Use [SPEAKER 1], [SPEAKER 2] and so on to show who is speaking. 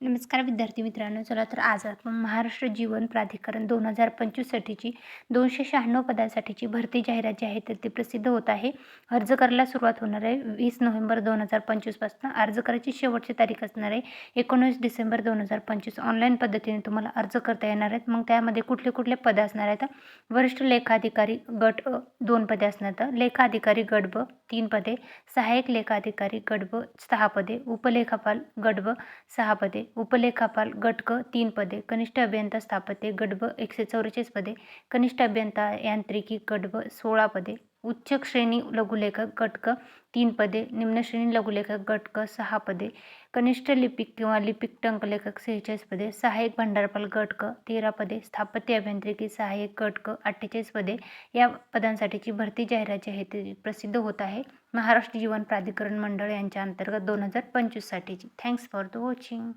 [SPEAKER 1] नमस्कार विद्यार्थी मित्रांनो. चला तर आज आपण महाराष्ट्र जीवन प्राधिकरण 2025साठीची 296 पदांसाठीची भरती जाहिरात जी आहे तर ती प्रसिद्ध होत आहे. अर्ज करायला सुरुवात होणार आहे 20 नोव्हेंबर 2025 पासून. अर्ज करायची शेवटची तारीख असणार आहे 19 डिसेंबर 2025. ऑनलाईन पद्धतीने तुम्हाला अर्ज करता येणार आहेत. मग त्यामध्ये कुठले कुठले पदं असणार आहेत? वरिष्ठ लेखाधिकारी गट अ 2 पदे असणार आहेत. लेखाधिकारी गट ब 3 पदे, सहाय्यक लेखाधिकारी गट ब 6 पदे, उपलेखापाल गट ब 6 पदे, उपलेखापाल गट क 3 पदे, कनिष्ठ अभियंता स्थापत्य गट ब 144 पदे, कनिष्ठ अभियंता यांत्रिकी गट ब 16 पदे, उच्च श्रेणी लघुलेखक गट क 3 पदे, निम्न श्रेणी लघुलेखक गट क 6 पदे, कनिष्ठ लिपिक किंवा लिपिक टंकलेखक 46 पदे, सहाय्यक भांडारपाल गट क 13 पदे, स्थापत्य अभियांत्रिकी सहाय्यक गट क 48 पदे. या पदांसाठीची भरती जाहिरात जी आहे ती प्रसिद्ध होत आहे महाराष्ट्र जीवन प्राधिकरण मंडळ यांच्या अंतर्गत 2025 साठीची. Thanks for the watching.